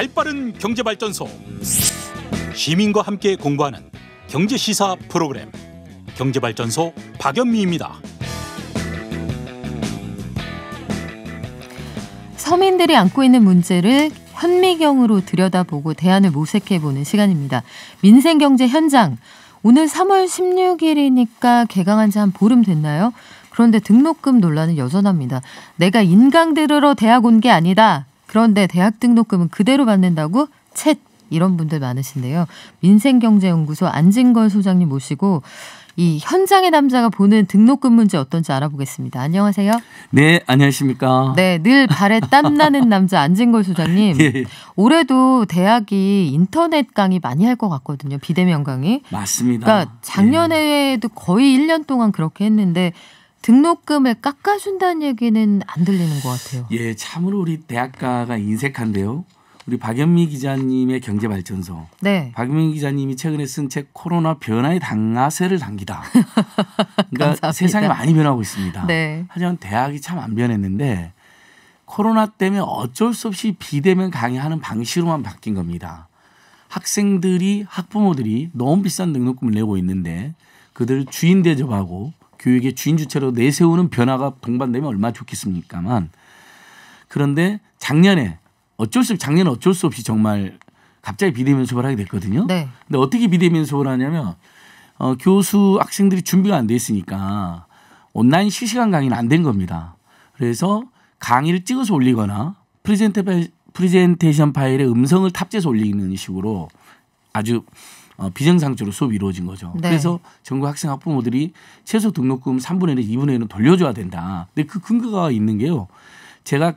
발빠른 경제발전소. 시민과 함께 공부하는 경제시사 프로그램 경제발전소 박연미입니다. 서민들이 안고 있는 문제를 현미경으로 들여다보고 대안을 모색해보는 시간입니다. 민생경제 현장. 오늘 3월 16일이니까 개강한 지 한 보름 됐나요? 그런데 등록금 논란은 여전합니다. 내가 인강 들으러 대학 온 게 아니다. 그런데 대학 등록금은 그대로 받는다고? 챗! 이런 분들 많으신데요. 민생경제연구소 안진걸 소장님 모시고 이 현장의 남자가 보는 등록금 문제 어떤지 알아보겠습니다. 안녕하세요. 네, 안녕하십니까. 네, 늘 발에 땀나는 남자 안진걸 소장님. 예. 올해도 대학이 인터넷 강의 많이 할 것 같거든요. 비대면 강의. 맞습니다. 그러니까 작년에도 거의 1년 동안 그렇게 했는데 등록금을 깎아준다는 얘기는 안 들리는 것 같아요. 예, 참으로 우리 대학가가 인색한데요. 우리 박연미 기자님의 경제발전소. 네. 박연미 기자님이 최근에 쓴 책 코로나 변화의 당하세를 당기다. 그러니까 세상이 많이 변하고 있습니다. 네. 하지만 대학이 참 안 변했는데 코로나 때문에 어쩔 수 없이 비대면 강의하는 방식으로만 바뀐 겁니다. 학생들이 학부모들이 너무 비싼 등록금을 내고 있는데 그들 주인 대접하고 교육의 주인 주체로 내세우는 변화가 동반되면 얼마나 좋겠습니까만 그런데 작년에 어쩔 수 없이 정말 갑자기 비대면 수업을 하게 됐거든요. 네. 근데 어떻게 비대면 수업을 하냐면 교수 학생들이 준비가 안 돼 있으니까 온라인 실시간 강의는 안 된 겁니다. 그래서 강의를 찍어서 올리거나 프레젠테이션 파일에 음성을 탑재해서 올리는 식으로 아주 비정상적으로 수업이 이루어진 거죠. 네. 그래서 전국 학생 학부모들이 최소 등록금 3분의 1, 2분의 1은 돌려줘야 된다. 근데 그 근거가 있는 게요. 제가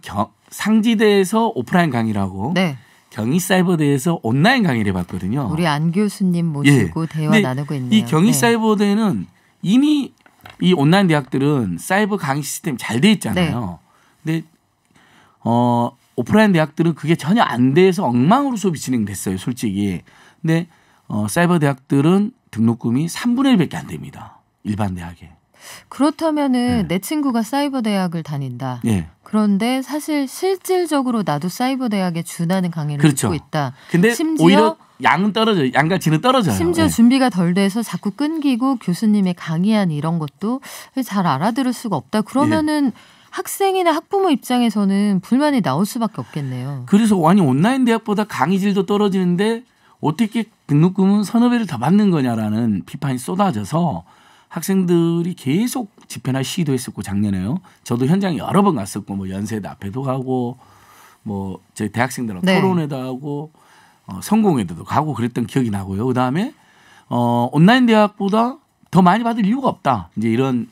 상지대에서 오프라인 강의를 하고 네. 경희사이버대에서 온라인 강의를 해봤거든요. 우리 안 교수님 모시고 예. 대화 나누고 있네요. 이 경희사이버대는 이미 이 온라인 대학들은 사이버 강의 시스템이 잘 돼 있잖아요. 네. 근데 오프라인 대학들은 그게 전혀 안 돼서 엉망으로 수업이 진행됐어요. 솔직히. 근데 사이버 대학들은 등록금이 3분의 1밖에 안 됩니다. 일반 대학에. 그렇다면은 네. 내 친구가 사이버 대학을 다닌다. 네. 그런데 사실 실질적으로 나도 사이버 대학에 준하는 강의를 그렇죠. 듣고 있다. 근데 오히려 양은 떨어져요. 양과 질은 떨어져요. 심지어 네. 준비가 덜 돼서 자꾸 끊기고 교수님의 강의안 이런 것도 잘 알아들을 수가 없다. 그러면은 네. 학생이나 학부모 입장에서는 불만이 나올 수밖에 없겠네요. 그래서 아니 온라인 대학보다 강의질도 떨어지는데 어떻게 등록금은 서너 배를 더 받는 거냐라는 비판이 쏟아져서 학생들이 계속 집회나 시위도 했었고 작년에요. 저도 현장에 여러 번 갔었고 뭐 연세대 앞에도 가고 뭐 저희 대학생들하고 네. 토론회도 하고 성공회도 가고 그랬던 기억이 나고요. 그다음에 온라인 대학보다 더 많이 받을 이유가 없다. 이제 이런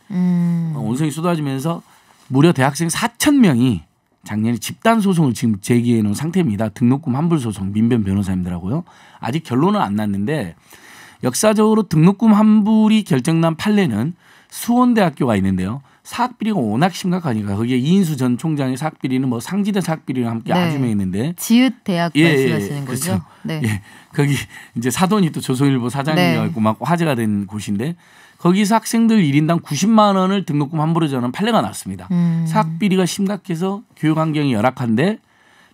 온성이 쏟아지면서 무려 대학생 4,000명이 작년에 집단 소송을 지금 제기해 놓은 상태입니다. 등록금 환불 소송 민변 변호사님들하고요. 아직 결론은 안 났는데 역사적으로 등록금 환불이 결정난 판례는 수원대학교가 있는데요. 사학비리가 워낙 심각하니까 거기에 이인수 전 총장의 사학비리는 뭐 상지대 사학비리랑 함께 네. 아주 유명했는데 지읒대학 말씀하시는 그렇죠. 거죠? 네. 예. 거기 이제 사돈이 또 조선일보 사장님이었고 네. 막 화제가 된 곳인데 거기서 학생들 1인당 90만 원을 등록금 환불해 주는 판례가 났습니다. 사학비리가 심각해서 교육 환경이 열악한데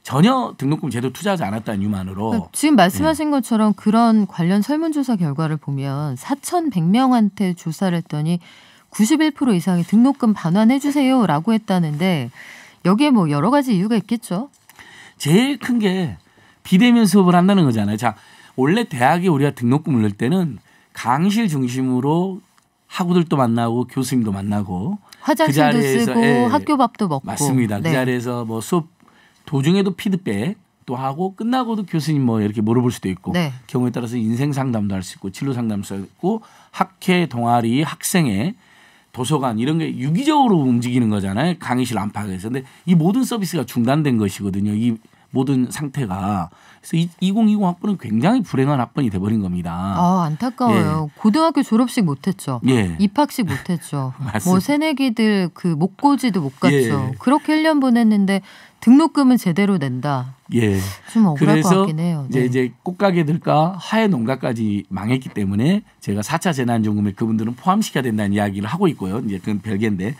전혀 등록금 제대로 투자하지 않았다는 이유만으로. 그러니까 지금 말씀하신 것처럼 그런 관련 설문조사 결과를 보면 4,100명한테 조사를 했더니 91% 이상이 등록금 반환해 주세요라고 했다는데 여기에 뭐 여러 가지 이유가 있겠죠. 제일 큰 게 비대면 수업을 한다는 거잖아요. 자, 원래 대학에 우리가 등록금을 넣을 때는 강의실 중심으로 학우들도 만나고 교수님도 만나고 화장실도 그 쓰고 예, 학교 밥도 먹고. 맞습니다. 네. 그 자리에서 뭐 수업 도중에도 피드백도 하고 끝나고도 교수님 뭐 이렇게 물어볼 수도 있고 네. 경우에 따라서 인생 상담도 할 수 있고 진로 상담도 할 수 있고 학회, 동아리, 학생회, 도서관 이런 게 유기적으로 움직이는 거잖아요. 강의실 안팎에서. 근데 이 모든 서비스가 중단된 것이거든요. 이 모든 상태가. 그래서 2020 학번은 굉장히 불행한 학번이 돼버린 겁니다. 아, 안타까워요. 예. 고등학교 졸업식 못했죠. 예. 입학식 못했죠. 뭐 새내기들 그 목고지도 못 갔죠. 예. 그렇게 1년 보냈는데 등록금은 제대로 낸다. 예. 좀 억울할 것 같긴 해요. 네. 이제 꽃가게들과 하회 농가까지 망했기 때문에 제가 4차 재난지원금에 그분들은 포함시켜야 된다는 이야기를 하고 있고요. 이제 그건 별개인데.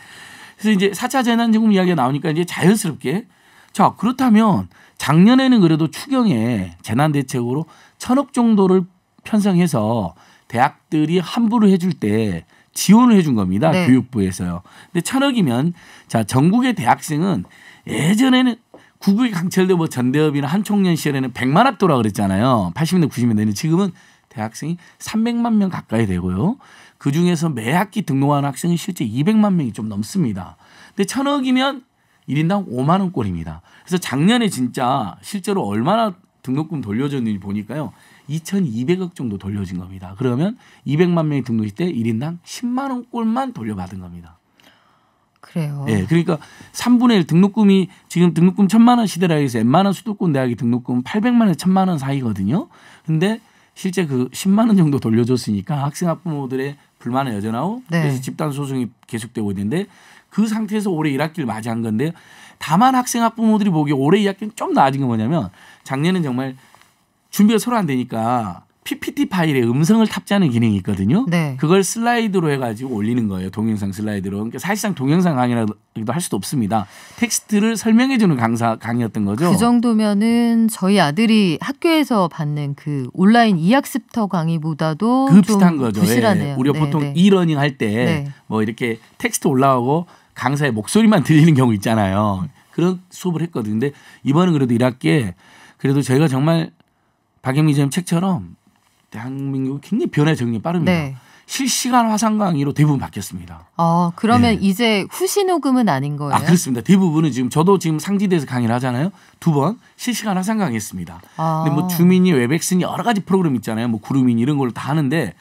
그래서 이제 4차 재난지원금 이야기가 나오니까 이제 자연스럽게 자, 그렇다면 작년에는 그래도 추경에 재난대책으로 1,000억 정도를 편성해서 대학들이 환불을 해줄 때 지원을 해준 겁니다. 네. 교육부에서요. 근데 1,000억이면 자, 전국의 대학생은 예전에는 구국이 강철대 뭐 전대협이나 한총련 시절에는 100만 학도라 그랬잖아요. 80년대 90년대는 지금은 대학생이 300만 명 가까이 되고요. 그중에서 매 학기 등록하는 학생이 실제 200만 명이 좀 넘습니다. 근데 1,000억이면 1인당 5만 원꼴입니다. 그래서 작년에 진짜 실제로 얼마나 등록금 돌려줬는지 보니까요. 2,200억 정도 돌려진 겁니다. 그러면 200만 명이 등록할 때 1인당 10만 원꼴만 돌려받은 겁니다. 그래요. 네, 그러니까 3분의 1 등록금이 지금 등록금 1,000만 원 시대라 해서 웬만한 수도권 대학이 등록금 800만 원에서 1,000만 원 사이거든요. 근데 실제 그 10만 원 정도 돌려줬으니까 학생 학부모들의 불만은 여전하고 네. 그래서 집단 소송이 계속되고 있는데 그 상태에서 올해 1학기를 맞이한 건데 다만 학생 학부모들이 보기에 올해 2학기는 좀 나아진 건 뭐냐면 작년엔 정말 준비가 서로 안 되니까 PPT 파일에 음성을 탑재하는 기능이 있거든요. 네. 그걸 슬라이드로 해가지고 올리는 거예요. 동영상 슬라이드로. 그러니까 사실상 동영상 강의라도 할 수도 없습니다. 텍스트를 설명해주는 강의였던 거죠. 그 정도면은 저희 아들이 학교에서 받는 그 온라인 이학습터 강의보다도 그 비슷한 거죠. 부실하네요. 예. 우리가 보통 이러닝 할 때 뭐 이렇게 텍스트 올라오고 강사의 목소리만 들리는 경우 있잖아요. 그런 수업을 했거든요. 근데 이번은 그래도 1학기에 그래도 저희가 정말 박영미 기자님 책처럼 대한민국이 굉장히 변화 정리가 빠릅니다. 네. 실시간 화상 강의로 대부분 바뀌었습니다. 그러면 네. 이제 후시 녹음은 아닌 거예요? 그렇습니다. 대부분은 지금 저도 지금 상지대에서 강의를 하잖아요. 2번 실시간 화상 강의했습니다. 근데 뭐 주민이 웹엑스니 여러 가지 프로그램 있잖아요. 뭐 구름이니 이런 걸 다 하는데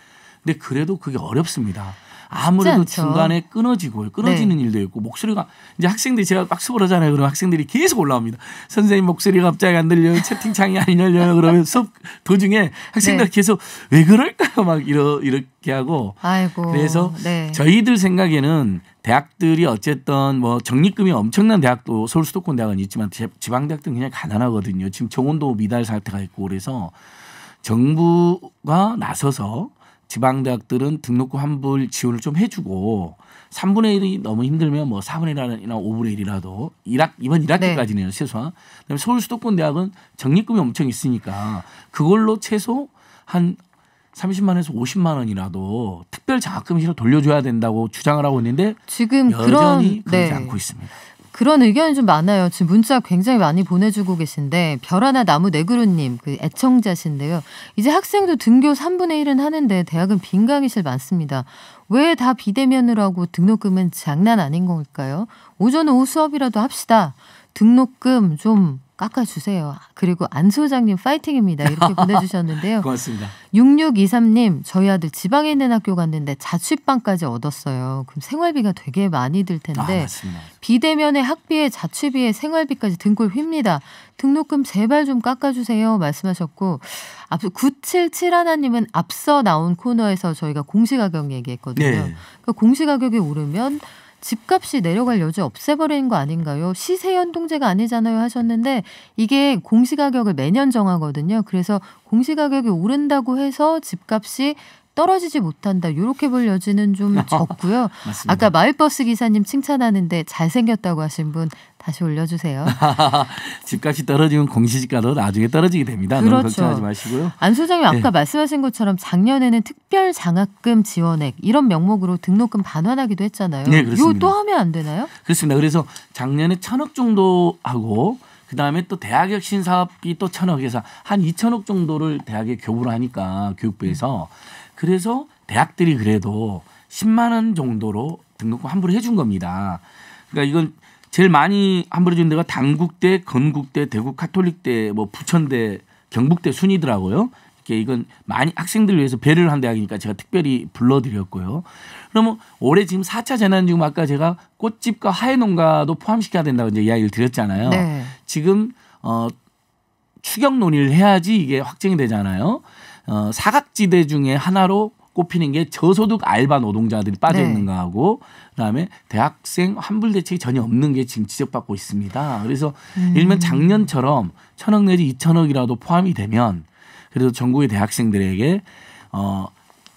근데 그래도 그게 어렵습니다. 아무래도 중간에 끊어지는 네. 일도 있고 목소리가 이제 학생들이 제가 학습을 하잖아요. 그러면 학생들이 계속 올라옵니다. 선생님 목소리가 갑자기 안 들려요. 채팅창이 안 열려요. 그러면 수업 도중에 학생들 네. 계속 왜 그럴까요? 막 이렇게 하고. 아이고. 그래서 네. 저희들 생각에는 대학들이 어쨌든 뭐 적립금이 엄청난 대학도 서울 수도권 대학은 있지만 지방 대학들은 그냥 가난하거든요. 지금 정원도 미달 사태가 있고 그래서 정부가 나서서 지방대학들은 등록금 환불 지원을 좀 해주고 3분의 1이 너무 힘들면 뭐 4분의 1이나 5분의 1이라도 이번 1학기까지네요. 네. 최소한. 그다음에 서울 수도권 대학은 적립금이 엄청 있으니까 그걸로 최소 한 30만원에서 50만 원이라도 특별 장학금으로 돌려줘야 된다고 주장을 하고 있는데 지금 여전히 그러지 않고 있습니다. 그런 의견이 좀 많아요. 지금 문자 굉장히 많이 보내주고 계신데 별하나 나무 네그루님 그 애청자신데요. 이제 학생도 등교 3분의 1은 하는데 대학은 빈 강의실 많습니다. 왜 다 비대면으로 하고 등록금은 장난 아닌 걸까요? 오전 오후 수업이라도 합시다. 등록금 좀 깎아주세요. 그리고 안 소장님 파이팅입니다. 이렇게 보내주셨는데요. 고맙습니다. 6623님 저희 아들 지방에 있는 학교 갔는데 자취방까지 얻었어요. 그럼 생활비가 되게 많이 들 텐데 맞습니다. 비대면에 학비에 자취비에 생활비까지 등골 휩니다. 등록금 제발 좀 깎아주세요 말씀하셨고 9771님은 앞서 나온 코너에서 저희가 공시가격 얘기했거든요. 네. 그러니까 공시가격이 오르면 집값이 내려갈 여지 없애버리는 거 아닌가요? 시세연동제가 아니잖아요 하셨는데 이게 공시가격을 매년 정하거든요. 그래서 공시가격이 오른다고 해서 집값이 떨어지지 못한다. 이렇게 볼 여지는 좀 적고요. 아까 마을버스 기사님 칭찬하는데 잘생겼다고 하신 분 다시 올려주세요. 집값이 떨어지면 공시지가도 나중에 떨어지게 됩니다. 그렇죠. 너무 걱정하지 마시고요. 안 소장님 아까 말씀하신 것처럼 작년에는 특별 장학금 지원액 이런 명목으로 등록금 반환하기도 했잖아요. 네, 그렇습니다. 이거 또 하면 안 되나요? 그렇습니다. 그래서 작년에 1,000억 정도 하고 그다음에 또 대학혁신 사업비 또 1,000억에서 한 2,000억 정도를 대학에 교부를 하니까 교육부에서 그래서 대학들이 그래도 10만 원 정도로 등록금 환불을 해준 겁니다. 그러니까 이건 제일 많이 환불해 준 데가 단국대, 건국대, 대구 카톨릭대, 뭐 부천대, 경북대 순이더라고요. 이건 많이 학생들 위해서 배려를 한 대학이니까 제가 특별히 불러드렸고요. 그러면 올해 지금 4차 재난지금 아까 제가 꽃집과 하회농가도 포함시켜야 된다고 이제 이야기를 드렸잖아요. 네. 지금 추경 논의를 해야지 이게 확정이 되잖아요. 사각지대 중에 하나로 꼽히는 게 저소득 알바 노동자들이 빠져 있는 거하고 그다음에 대학생 환불 대책이 전혀 없는 게 지금 지적받고 있습니다. 그래서 일면 작년처럼 1,000억 내지 2,000억이라도 포함이 되면 그래도 전국의 대학생들에게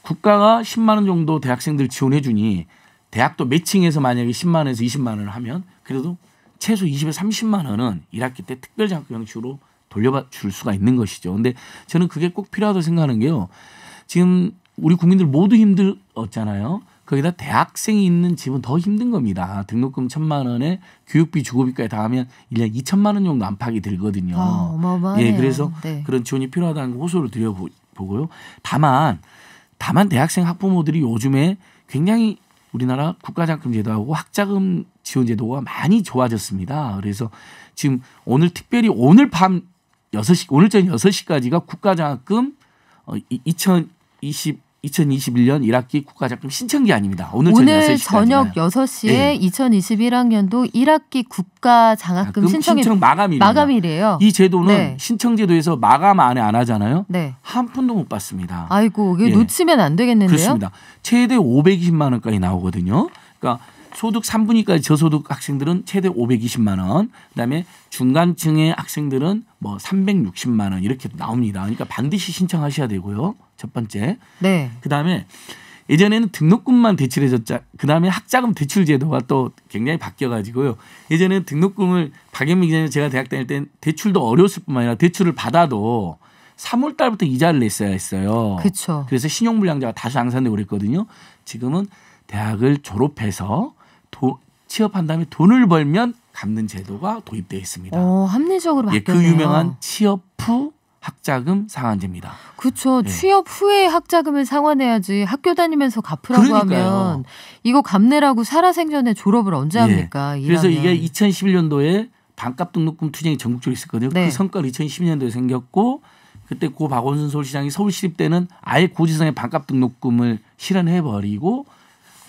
국가가 10만 원 정도 대학생들 지원해 주니 대학도 매칭해서 만약에 10만 원에서 20만 원을 하면 그래도 최소 20에서 30만 원은 1학기 때 특별장학금 형식으로 돌려줄 수가 있는 것이죠. 근데 저는 그게 꼭 필요하다고 생각하는 게요. 지금 우리 국민들 모두 힘들었잖아요. 거기다 대학생이 있는 집은 더 힘든 겁니다. 등록금 1,000만 원에 교육비 주거비까지 다 하면 1년 2천만 원 정도 안팎이 들거든요. 어마어마하네요. 예, 그래서 네. 그런 지원이 필요하다는 호소를 드려보고요. 다만 대학생 학부모들이 요즘에 굉장히 우리나라 국가장학금 제도하고 학자금 지원 제도가 많이 좋아졌습니다. 그래서 지금 오늘 특별히 오늘 밤 6시, 오늘 저녁 6시까지가 국가장학금 2021년 1학기 국가장학금 신청 기한입니다. 오늘 저녁 6시에 네. 2021학년도 1학기 국가장학금 신청 마감일이에요. 이 제도는 네. 신청제도에서 마감 안에 안 하잖아요. 네. 한 푼도 못 받습니다. 아이고 이거 놓치면 안 되겠는데요. 그렇습니다. 최대 520만 원까지 나오거든요. 그러니까 소득 3분위까지 저소득 학생들은 최대 520만 원, 그다음에 중간층의 학생들은 뭐 360만 원 이렇게 나옵니다. 그러니까 반드시 신청하셔야 되고요. 첫 번째. 네. 그다음에 예전에는 등록금만 대출해줬자. 그다음에 학자금 대출 제도가 또 굉장히 바뀌어가지고요. 예전에는 등록금을 박연미 기자님 제가 대학 다닐 땐 대출도 어려웠을 뿐만 아니라 대출을 받아도 3월 달부터 이자를 냈어야 했어요. 그렇죠. 그래서 신용불량자가 다시 양산되고 그랬거든요. 지금은 대학을 졸업해서 취업한 다음에 돈을 벌면 갚는 제도가 도입되어 있습니다. 합리적으로 바뀌었네요. 그 유명한 취업 후 학자금 상환제입니다. 그렇죠. 네. 취업 후에 학자금을 상환해야지 학교 다니면서 갚으라고 그러니까요. 하면 이거 갚느라고 살아생전에 졸업을 언제 합니까? 네. 그래서 이게 2011년도에 반값 등록금 투쟁이 전국적으로 있었거든요. 네. 그 성과가 2012년도에 생겼고 그때 고 박원순 서울시장이 서울시립 때는 아예 고지서에 반값 등록금을 실현해버리고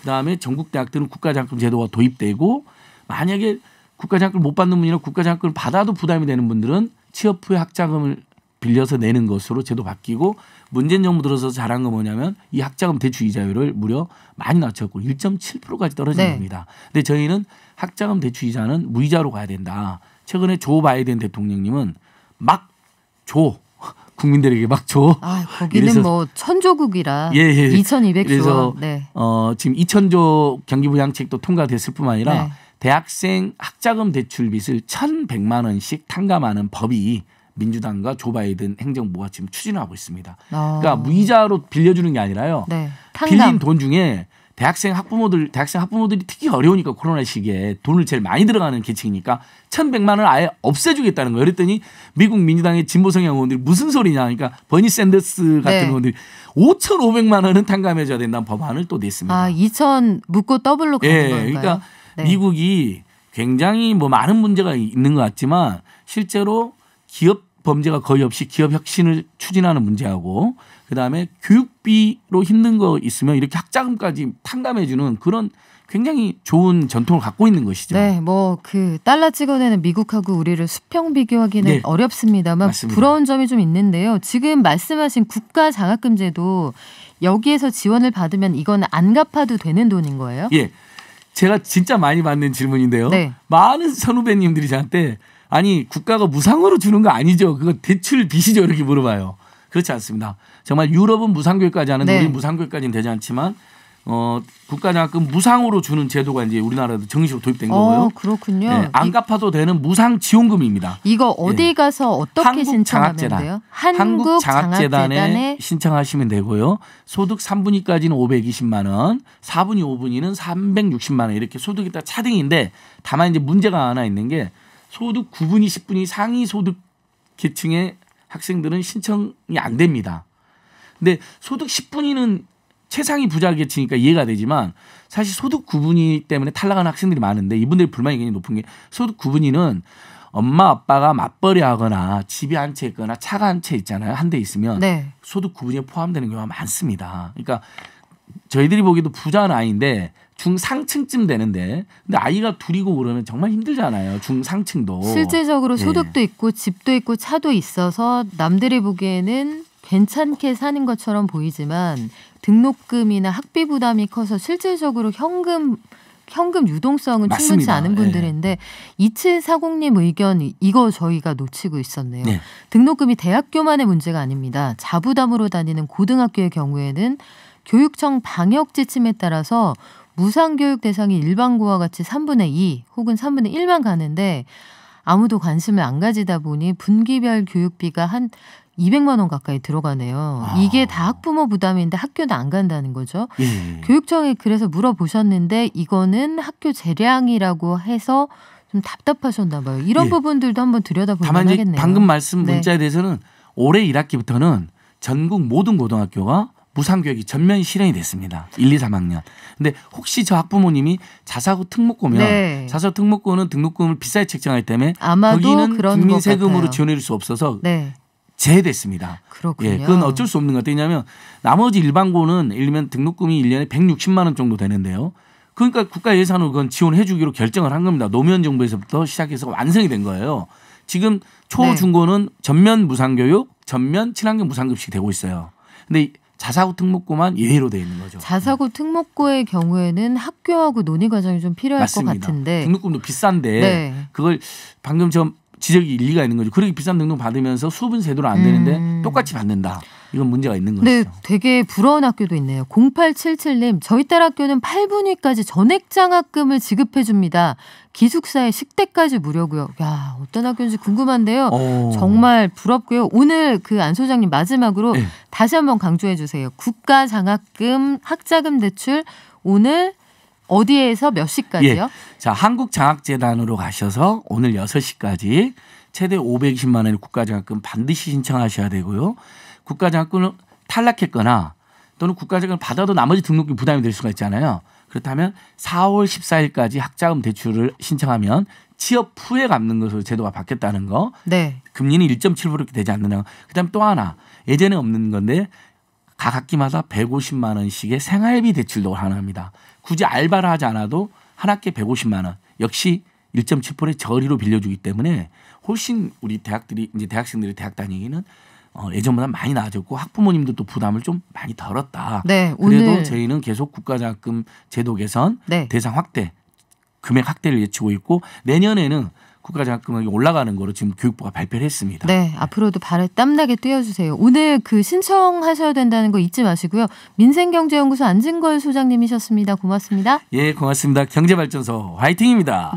그다음에 전국 대학들은 국가장학금 제도가 도입되고 만약에 국가장학금을 못 받는 분이나 국가장학금을 받아도 부담이 되는 분들은 취업 후에 학자금을 빌려서 내는 것으로 제도 바뀌고 문재인 정부 들어서 잘한 거 뭐냐면 이 학자금 대출 이자율을 무려 많이 낮췄고 1.7%까지 떨어진 네. 겁니다. 근데 저희는 학자금 대출 이자는 무이자로 가야 된다. 최근에 조 바이든 대통령님은 막 줘. 국민들에게 막 줘. 거기는 뭐 천조국이라 2,200조. 그래서 지금 2,000조 경기부양책도 통과됐을 뿐만 아니라 네. 대학생 학자금 대출 빚을 1,100만 원씩 탕감하는 법이 민주당과 조 바이든 행정부가 지금 추진하고 있습니다. 그러니까 무이자로 빌려주는 게 아니라요. 네. 빌린 돈 중에 대학생 학부모들이 특히 어려우니까 코로나 시기에 돈을 제일 많이 들어가는 계층이니까 1,100만 원을 아예 없애주겠다는 거예요. 그랬더니 미국 민주당의 진보 성향 의원들이 무슨 소리냐. 그러니까 버니 샌더스 같은 네. 의원들이 5,500만 원은 탕감해줘야 된다는 법안을 또 냈습니다. 2,000 묻고 더블로 가는 건가요? 그러니까 네. 미국이 굉장히 뭐 많은 문제가 있는 것 같지만 실제로 기업 범죄가 거의 없이 기업 혁신을 추진하는 문제하고 그다음에 교육비로 힘든 거 있으면 이렇게 학자금까지 탕감해 주는 그런 굉장히 좋은 전통을 갖고 있는 것이죠. 네, 뭐 그 달러 찍어내는 미국하고 우리를 수평 비교하기는 네. 어렵습니다만 맞습니다. 부러운 점이 좀 있는데요. 지금 말씀하신 국가 장학금제도 여기에서 지원을 받으면 이건 안 갚아도 되는 돈인 거예요? 예. 제가 진짜 많이 받는 질문인데요. 네. 많은 선후배님들이 저한테 아니 국가가 무상으로 주는 거 아니죠. 그거 대출 빚이죠. 이렇게 물어봐요. 그렇지 않습니다. 정말 유럽은 무상교육까지 하는데 네. 우리는 무상교육까지는 되지 않지만 국가장학금 무상으로 주는 제도가 이제 우리나라도 정식으로 도입된 거고요. 그렇군요. 네, 안 갚아도 되는 무상 지원금입니다. 이거 어디 가서 어떻게 신청하면 돼요? 한국장학재단에 신청하시면 되고요. 소득 3분위까지는 520만 원, 4분위, 5분위는 360만 원 이렇게 소득이 다 차등인데 다만 이제 문제가 하나 있는 게 소득 9분위, 10분위 상위 소득 계층의 학생들은 신청이 안 됩니다. 근데 소득 10분위는 최상위 부자 계층이니까 이해가 되지만 사실 소득 9분위 때문에 탈락하는 학생들이 많은데 이분들의 불만이 굉장히 높은 게 소득 9분위는 엄마 아빠가 맞벌이 하거나 집이 한 채 있거나 차가 한 채 있잖아요. 한 대 있으면 네. 소득 9분위에 포함되는 경우가 많습니다. 그러니까 저희들이 보기에도 부자는 아닌데 중상층쯤 되는데 근데 아이가 둘이고 그러면 정말 힘들잖아요. 중상층도. 실질적으로 소득도 있고 집도 있고 차도 있어서 남들이 보기에는 괜찮게 사는 것처럼 보이지만 등록금이나 학비 부담이 커서 실질적으로 현금 유동성은 맞습니다. 충분치 않은 분들인데 2740님 의견 이거 저희가 놓치고 있었네요. 네. 등록금이 대학교만의 문제가 아닙니다. 자부담으로 다니는 고등학교의 경우에는 교육청 방역 지침에 따라서 무상교육 대상이 일반고와 같이 3분의 2 혹은 3분의 1만 가는데 아무도 관심을 안 가지다 보니 분기별 교육비가 한 200만 원 가까이 들어가네요. 이게 다 학부모 부담인데 학교는 안 간다는 거죠. 예. 교육청에 그래서 물어보셨는데 이거는 학교 재량이라고 해서 좀 답답하셨나 봐요. 이런 부분들도 한번 들여다볼 만하겠네요. 다만 방금 말씀 문자에 대해서는 올해 1학기부터는 전국 모든 고등학교가 무상교육이 전면 실행이 됐습니다. 1, 2, 3학년. 근데 혹시 저 학부모님이 자사고 특목고면 자사고 특목고는 등록금을 비싸게 책정하기 때문에 거기는 국민 세금으로 지원해 줄 수 없어서 제외됐습니다. 그렇군요. 예, 그건 어쩔 수 없는 것 같아요. 왜냐하면 나머지 일반고는 예를 들면 등록금이 1년에 160만 원 정도 되는데요. 그러니까 국가 예산으로 그건 지원해 주기로 결정을 한 겁니다. 노무현 정부에서부터 시작해서 완성이 된 거예요. 지금 초, 중고는 전면 무상교육, 전면 친환경 무상급식이 되고 있어요. 근데 자사고 특목고만 예외로 되어 있는 거죠. 자사고 특목고의 경우에는 학교하고 논의 과정이 좀 필요할 맞습니다. 것 같은데. 등록금도 비싼데 그걸 방금 좀 지적이 일리가 있는 거죠. 그렇게 비싼 등록 받으면서 수분 제도로 안 되는데 똑같이 받는다. 이건 문제가 있는 거죠. 네, 되게 부러운 학교도 있네요. 0877님, 저희 딸 학교는 8분위까지 전액 장학금을 지급해 줍니다. 기숙사에 식대까지 무료고요. 야, 어떤 학교인지 궁금한데요. 정말 부럽고요. 오늘 그 안 소장님 마지막으로 다시 한번 강조해 주세요. 국가 장학금, 학자금 대출 오늘 어디에서 몇 시까지요? 자, 한국장학재단으로 가셔서 오늘 6시까지 최대 520만 원의 국가장학금 반드시 신청하셔야 되고요. 국가장학금을 탈락했거나 또는 국가장학금을 받아도 나머지 등록금 부담이 될 수가 있잖아요. 그렇다면 4월 14일까지 학자금 대출을 신청하면 취업 후에 갚는 것으로 제도가 바뀌었다는 거. 금리는 1.7% 되지 않는다. 그다음에 또 하나 예전에 없는 건데 각 학기마다 150만 원씩의 생활비 대출도 가능합니다. 굳이 알바를 하지 않아도 한 학기에 150만 원. 역시 1.7%의 저리로 빌려주기 때문에 훨씬 우리 대학들이 이제 대학생들이 대학 다니기는 예전보다 많이 나아졌고 학부모님도 또 부담을 좀 많이 덜었다. 그래도 오늘 저희는 계속 국가장학금 제도 개선, 대상 확대, 금액 확대를 외치고 있고 내년에는 국가장학금이 올라가는 거로 지금 교육부가 발표를 했습니다. 네, 앞으로도 발을 땀나게 뛰어주세요. 오늘 그 신청하셔야 된다는 거 잊지 마시고요. 민생경제연구소 안진걸 소장님이셨습니다. 고맙습니다. 예, 고맙습니다. 경제발전소 화이팅입니다.